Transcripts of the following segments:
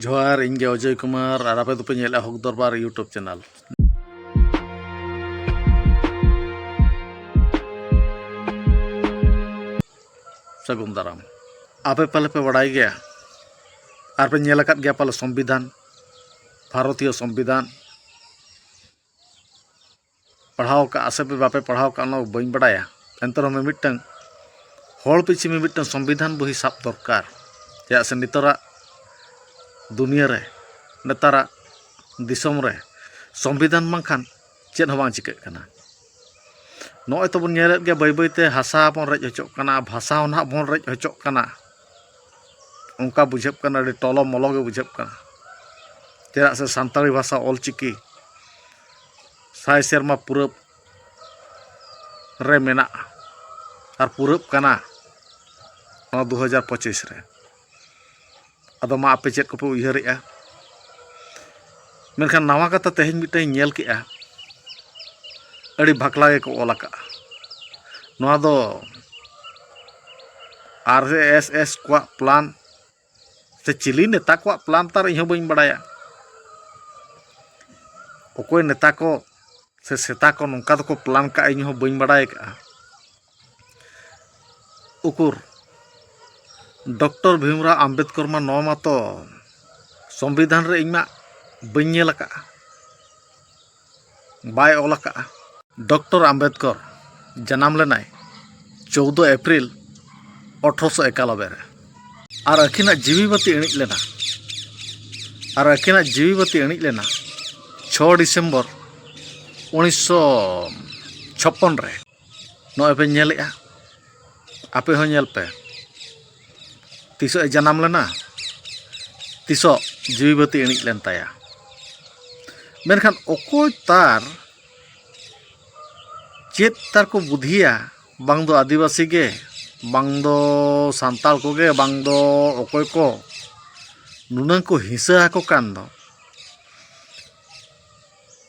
जोहार इंगे अजय कुमार और आपे दोपे नेला हक दरबार यूट्यूब चैनल सगुन दाराम आपे पहले पे बड़ाई गया और पे नेला कत गया पहले संविधान भारतीय संविधान पढ़ाओ का आसे पे बापे पढ़ाओ का ना बइन बड़ाया एंतर में मिटन होल पिछी में मिटन संविधान बही साब दरकार या से नितरा दुनिया रे नेतारा दिसम रे संविधान मांखान चेन हवां चिके कना नय तो बन नेल गया बै बैते हासा बन रेज हचोक कना भाषा ना बन रेज हचोक कना उनका बुझेब कना टलो मलो के बुझेब कना चेदा से सानताड़ी भाषा ऑलचिकी साय सेरमा पूरब रे मेना और पूरब कना 2025 रे अदो मा आपे चेद को पे उयहरेगा मेनखान नवा कथा तेहें मिटे नेल केआ अड़ी भाकला के को ओला का नवा दो आरएसएस को प्लान से चिली नेता को प्लान तार इहो बइन बड़ाया ओकोय नेता को से सेता को नोंका को प्लान का इहो बइन बड़ाय का उकुर डॉक्टर भीमराव आम्बेडकर मा नवा तो संविधान रे इमा बइन नेल का बाय ओला का डॉक्टर आम्बेडकर जन्म लेनाय 14 अप्रैल 1891 रे और अखिना जीवीबती एणिज लेना और अखिना जीवीबती एणिज लेना 6 डिसेम्बर 1956 रे नय पे नेलेआ आपे हो नेल पे तीसो जन्म लेना तीसो जीवीबती एणिज लेन ताया मेनखान ओकोय तार चेत तार को बुद्धिया बांग दो आदिवासी के बांग दो सांताल को गे बांग दो ओकोय को नुनंग को हिंसा को कान दो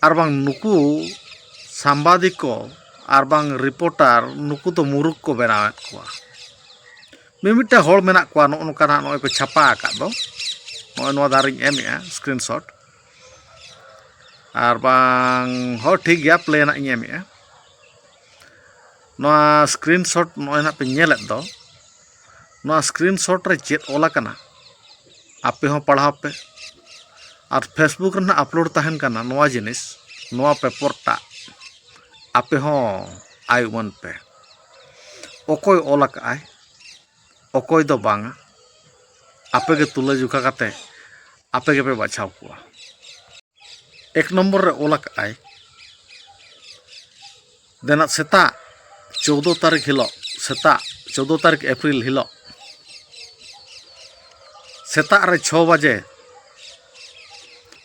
आर बांग नुकु सांबादिक को आर बांग रिपोर्टर नुकु तो मुरुक को बनावत को मिमिटे होड़ मेना को नोनकाना नय को छापा आका दो नय नो दारिं एमया स्क्रीनशॉट आर बांग हो ठीक गया प्ले ना एमया नोआ स्क्रीनशॉट नय ना पे नेलेत दो नोआ स्क्रीनशॉट रे चेत ओला कना आपे हो पढ़ाव पे और फेसबुक रे अपलोड तहन कना नोआ जिनिस नोआ पेपर टा आपे हो आई1 पे ओकोय ओला काय ओकोय दो बांगा आपे के तुला जुखा काते आपे के पे बाछाव कुआ एक नंबर रे ओला काय देना सेता 14 तारीख हिलो सेता 14 तारीख अप्रैल हिलो सेता रे 6 बजे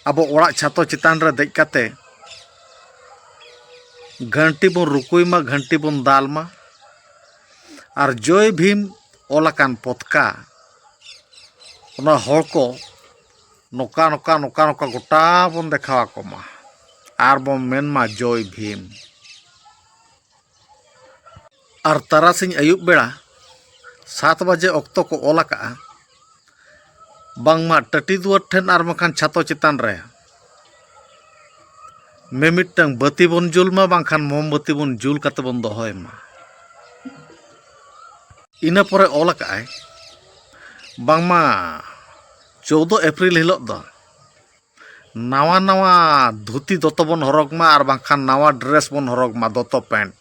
अब ओड़ा छातो चितान रे देज काते घंटी बन रुकुयमा घंटी बन दालमा और जय भीम ओलाकान पतका ओना होड़ को नोका नोका नोका नोका गोटा बन देखावा को मा आर बन मेनमा जय भीम और तारासिंह अयुब बेड़ा 7 बजे अक्तो को ओला का बांगमा टटी दुआर ठेन आर मखान छातो चितान रे मेमिटंग बत्ती बन जुल मा बांखान मोमबत्ती बन जुल काते बन दोहय मा इना परे ओला काय बांगमा 14 अप्रैल हिलो दो नावा नावा धोती दोतो बन हरग मा और बांखान नावा ड्रेस बन हरग मा दोतो पैंट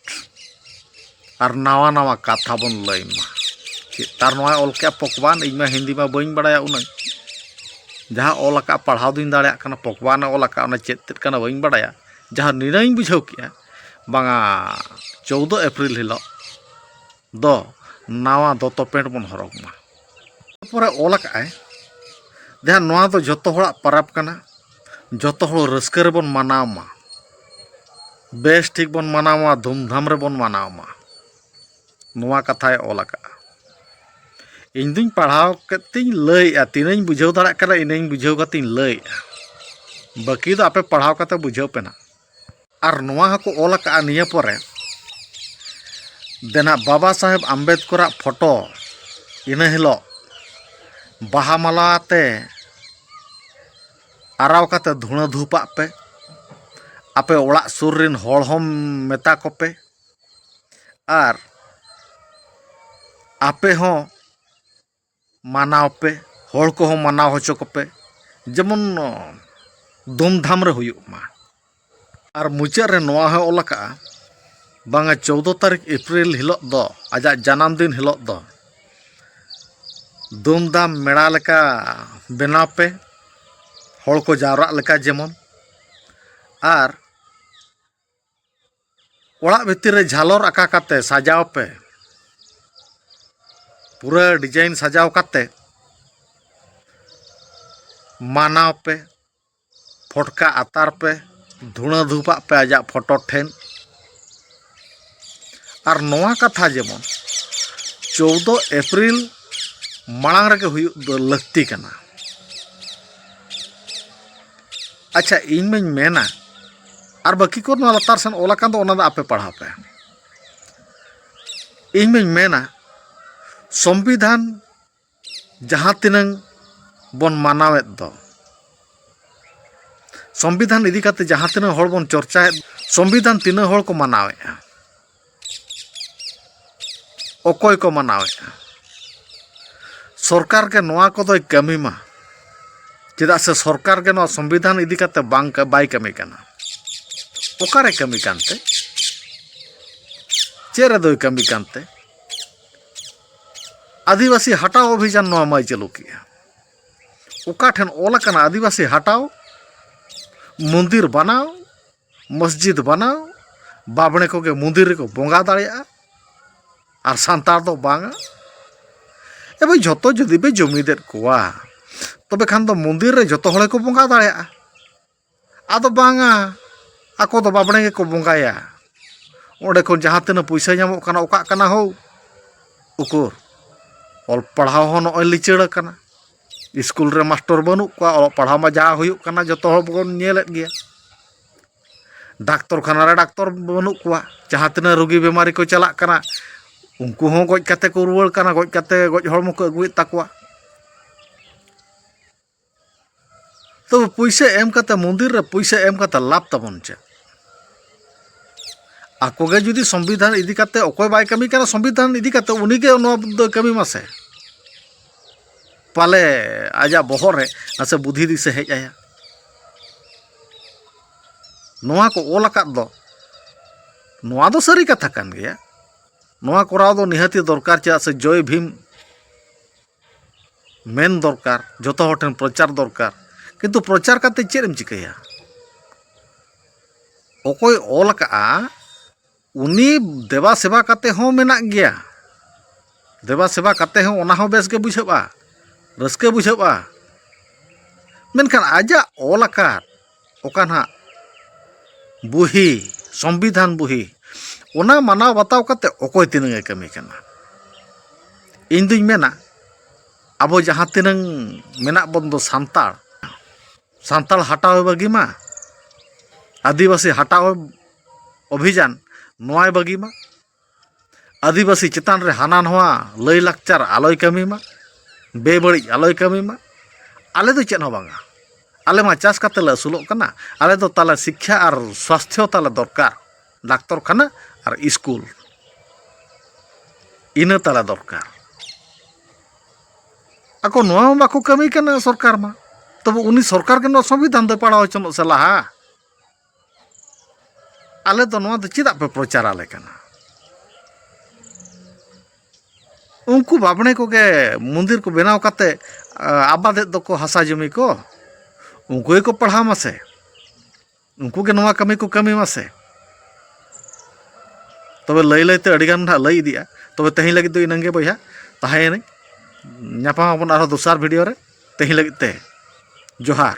और नावा नावा कथा बन लय मा तार नोआ ओल के पकवान इमा हिंदी मा बइन बड़ाया उन जहाँ ओल का पढ़ाव दिन दाड़ा कना पकवान ओल का चेत तेद कना बइन बड़ाया जहाँ निराई बुझाव किया बांगा 14 अप्रैल हिलो दो नावा दोतो पेंट बन हरग मा परे ओल काय जहाँ नोआ दो जतो होड़ा परब कना जतो होड़ रस्के रे बन मनाव मा बेस ठीक बन मनाव मा धूमधाम रे बन मनाव मा नोआ कथाय ओला का इन दुñ पढ़ाव कतिñ लय तीनñ बुझाव दाड़ा कना इनñ बुझाव कतिñ लय बाकी दो आपे पढ़ाव कते बुझाव पेना और नोआ हको ओला का निया परे देना बाबा साहेब आम्बेडकर फोटो इन हिलो बाहा मालाते आराव काते धुआं धूपाक पे आपे ओड़ाक सुर रिन हॉड़ होम मेता कोपे आर आपे हो मानाव पे हॉड़ को हो मानाव होचो कोपे जेमन धूमधाम रे हुयुक मा आर मुचाद रे नोआ हो ओल आका बांगा 14 तारीख एप्रिल हिलोग दो आजा जन्म दिन हिलोग दो धूमधाम मेड़ा लेका बनाव पे हॉड़ को जावरा लेका जेमन आर ओड़ा भितर रे झालर आका काते सजाव पे पूरा डिजाइन सजाव काते मानाव पे फटका आतार पे धुआं धूपाक पे आजा फोटो ठेन आर नोआ कथा जेमन 14 एप्रिल मांग रे हुयुक दो लगती कना। अच्छा इन में मेना और बाकी को लतार सेन ओलाकान दो ओना आपे पढ़ा पे इन में मेना संविधान जहाँ तिनंग बन मानावेद दो संविधान इदी काते जहाँ तिनंग हॉड़ बन चर्चाए संविधान तिनंग हॉड़ को मानावे ओकोय को मानावे सरकार के नोआ को दो कमी मा चेदा से सरकार के नोआ संविधान इदी काते बांग बाय कमी कना ओकारे कमी कानते चेरे दो कमी कानते आदिवासी हटाओ अभियान नोआ माय चालू किया ओका ठेन ओला कना आदिवासी हटाओ मंदिर बनाओ मस्जिद बनाओ बाबणे को के मंदिर को बोंगा दाड़िया और सांतार दो बांगा ए भाई जतो जदि बे जमीदेर कोआ तबे खान दो मंदिर रे जतो हळे को बोंगा दाड़िया आदो बांगा आको दो बाबणे के को बोंगाया ओडे को जहां तेना पैसा नामो कना ओका कना हो उकुर ऑल पढ़ाओ हो नय लिचड़ कना स्कूल रे मास्टर बनू को ऑल पढ़ाओ मा जा हुयुक कना जतो हळ बन नेलेत गया डाक्टर खाना रे डाक्टर बनू को जहां तेना रोगी बीमारी को चला कना उनको हो गज काते को रुवाड़ कना गज काते गज हड़मो को अगुय ताकुआ तो पैसा एम काते मंदिर रे पैसा एम काते लाभ तबन चे आकोगे जुदी संविधान इदी काते ओकोय बाय कमी कना संविधान इदी काते उनी के नो कमी मासे पाले आजा बहर रे नासे बुद्धि दिसे हेज आया नोआ को ओल आकाद दो नोआ दो सारी कथा कान गया नोआ कोराव दो निहाती दरकार चे से जय भीम मेन दरकार जतो हटन प्रचार दरकार किंतु प्रचार काते चेरम चिकया ओकोय ओल का उनी देवा सेवा काते हो मेना गया देवा सेवा काते हो ओना हो बेस के बुझाबा रस्के बुझाबा मेनखान आजा ओल आकार ओकाना बुही संविधान बुही ओना मानाव बताव काते ओकोय तिनंग कमी कना इन दुई मेना आबो जहां तिनंग मेना बन दो सांताल हटाओ बागी मा आदिवासी हटाओ अभियान नोआय बागी मा आदिवासी चितान रे हाना नोआ लय लाकचार आलोय कमी मा बेबड़ी आलोय कमी मा आले दो चेन हो बांगा आले मा चाष काते ले असुलोग कना आले दो ताला शिक्षा और स्वास्थ्य ताला दरकार डाक्टर खाना और स्कूल इना ताला दरकार आको नोआ बाको कमी कना सरकार मा तब उनी सरकार के नो संविधान दो पढ़ाओ चनो से लहा आले तो नोआ दो चिदा पे प्रचार आले कना उनको बाबणे को के मंदिर को बनाव काते आबादे दो को हसा जमी को उनको को पढ़ा मासे उनको के नोआ कमी को कमी मासे तबे लय लयते अडिगान ना लय इदिया तबे तही लगी दो इनंगे बया ताहे ने न्यापाम अपन आरो दोसार वीडियो रे तही लगी ते जोहार।